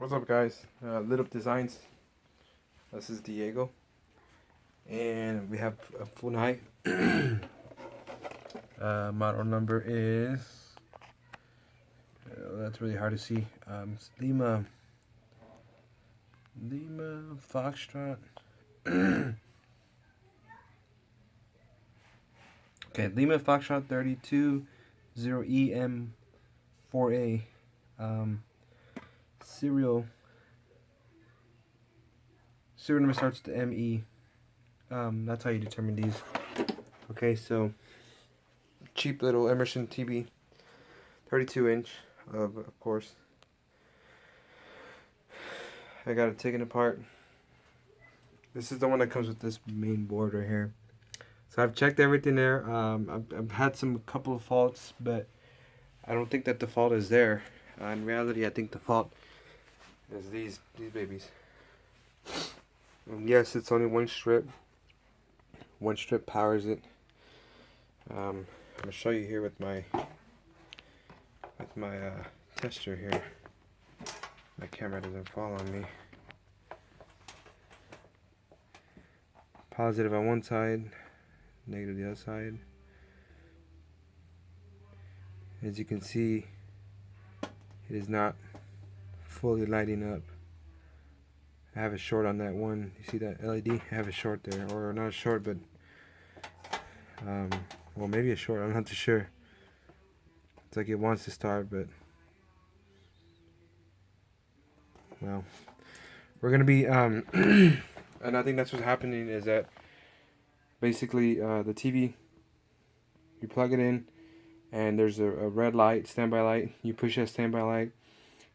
What's up, guys? Lit Up Designs. This is Diego, and we have a Funai. Model number is that's really hard to see. It's Lima Foxtrot. Okay, Lima Foxtrot 320EM4A. Serial number starts to ME. That's how you determine these. Okay, so cheap little Emerson TV, 32-inch, of course. I got it taken apart. This is the one that comes with this main board right here. So I've checked everything there. I've had some couple of faults, but I don't think that the fault is there. In reality, I think the fault is these babies. Yes, it's only one strip. One strip powers it. I'm gonna show you here with my tester here. My camera doesn't fall on me. Positive on one side, negative the other side. As you can see, it is not fully lighting up. I have a short on that one. You see that LED? I have a short there, or not a short, but well, maybe a short. I'm not too sure. It's like it wants to start, but well, we're gonna be and I think that's what's happening is that basically the TV, you plug it in, and there's a red light, standby light. You push that standby light,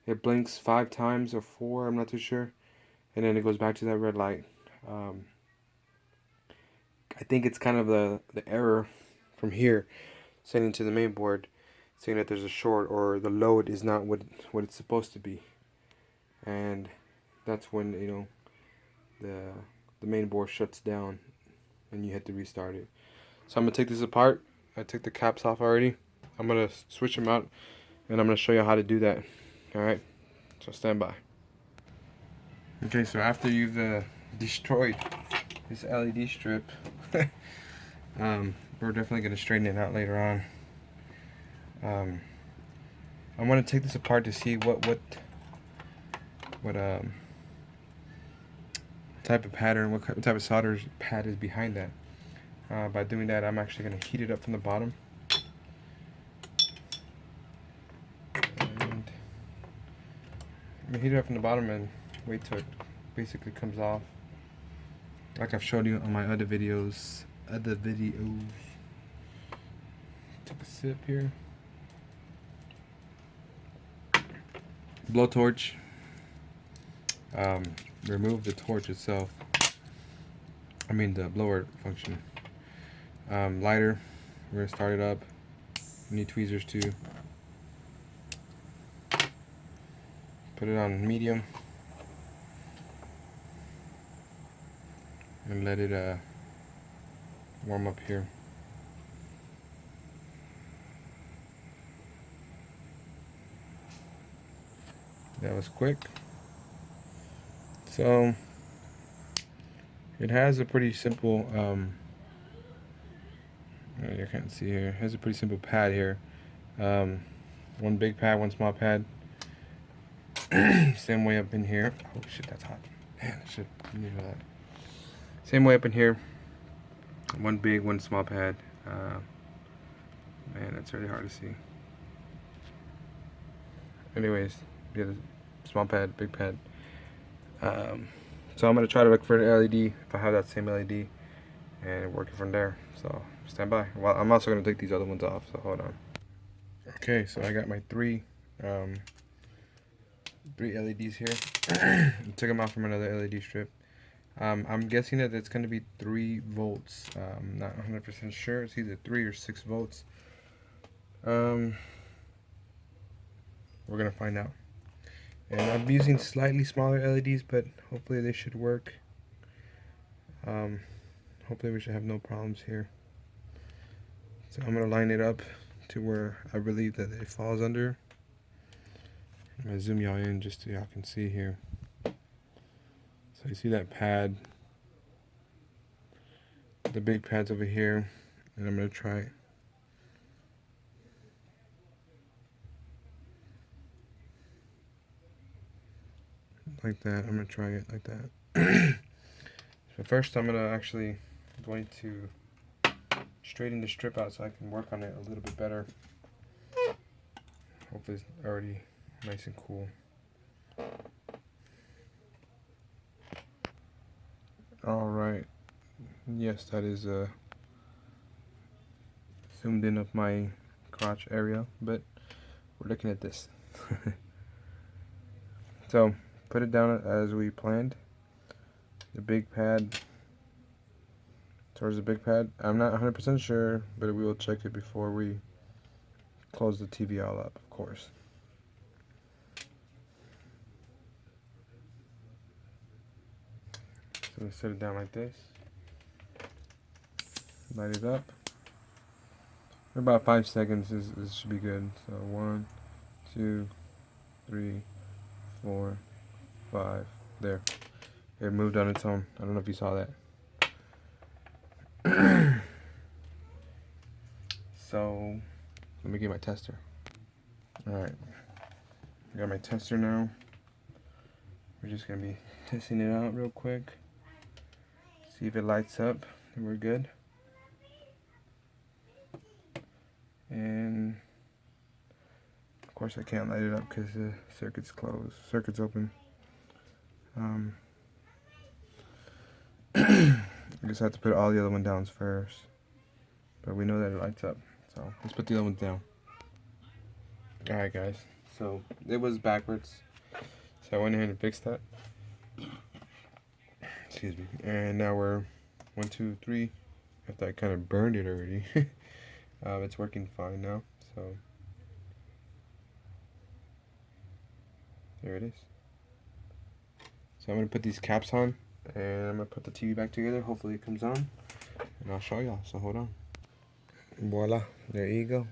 it blinks 5 times or 4, I'm not too sure, and then it goes back to that red light. I think it's kind of the error from here sending to the main board, saying that there's a short or the load is not what it's supposed to be, and that's when, you know, the main board shuts down and you have to restart it. So I'm gonna take this apart. I took the caps off already. I'm gonna switch them out, and I'm gonna show you how to do that. All right, so stand by. Okay, so after you've destroyed this LED strip, we're definitely gonna straighten it out later on. I want to take this apart to see what type of pattern, what type of solder pad is behind that. By doing that, I'm actually going to heat it up from the bottom. And I'm going to heat it up from the bottom and wait till it basically comes off, like I've showed you on my other videos. Take a sip here. Blowtorch. Remove the torch itself. I mean the blower function. Lighter. We're gonna start it up. We need tweezers too. Put it on medium and let it warm up here. That was quick. So it has a pretty simple you can't see here. It has a pretty simple pad here. One big pad, one small pad. Same way up in here. Oh shit, that's hot. Man, I should need that. Same way up in here. One big, one small pad. Man, that's really hard to see. Anyways, get a small pad, big pad. So I'm gonna try to look for an LED if I have that same LED, and work it from there. So stand by. Well, I'm also gonna take these other ones off. So hold on. Okay, so I got my three LEDs here. Took them out from another LED strip. I'm guessing that it's gonna be 3 volts. I'm not 100% sure. It's either 3 or 6 volts. We're gonna find out. And I'm using slightly smaller LEDs, but hopefully they should work. Hopefully we should have no problems here. So I'm gonna line it up to where I believe that it falls under. I'm gonna zoom y'all in just so y'all can see here. So you see that pad, the big pad's over here, and I'm gonna try it. Like that. I'm gonna try it like that. So first I'm going to straighten the strip out so I can work on it a little bit better. Hopefully it's already nice and cool. Alright. Yes, that is zoomed in of my crotch area, but we're looking at this. So put it down as we planned. The big pad, towards the big pad. I'm not 100% sure, but we will check it before we close the TV all up, of course. So we set it down like this. Light it up. For about 5 seconds, this should be good. So 1, 2, 3, 4, 5. There. It moved on its own. I don't know if you saw that. So let me get my tester. Alright. I got my tester now. We're just gonna be testing it out real quick. See if it lights up and we're good. And of course I can't light it up because the circuit's closed. Circuit's open. I just have to put all the other ones down first. But we know that it lights up. So let's put the other ones down. Alright guys. So it was backwards. So I went ahead and fixed that. Excuse me. And now we're 1, 2, 3. After I kind of burned it already. It's working fine now. So there it is. So I'm going to put these caps on. And I'm going to put the TV back together. Hopefully it comes on. And I'll show y'all. So hold on. Voila. There you go.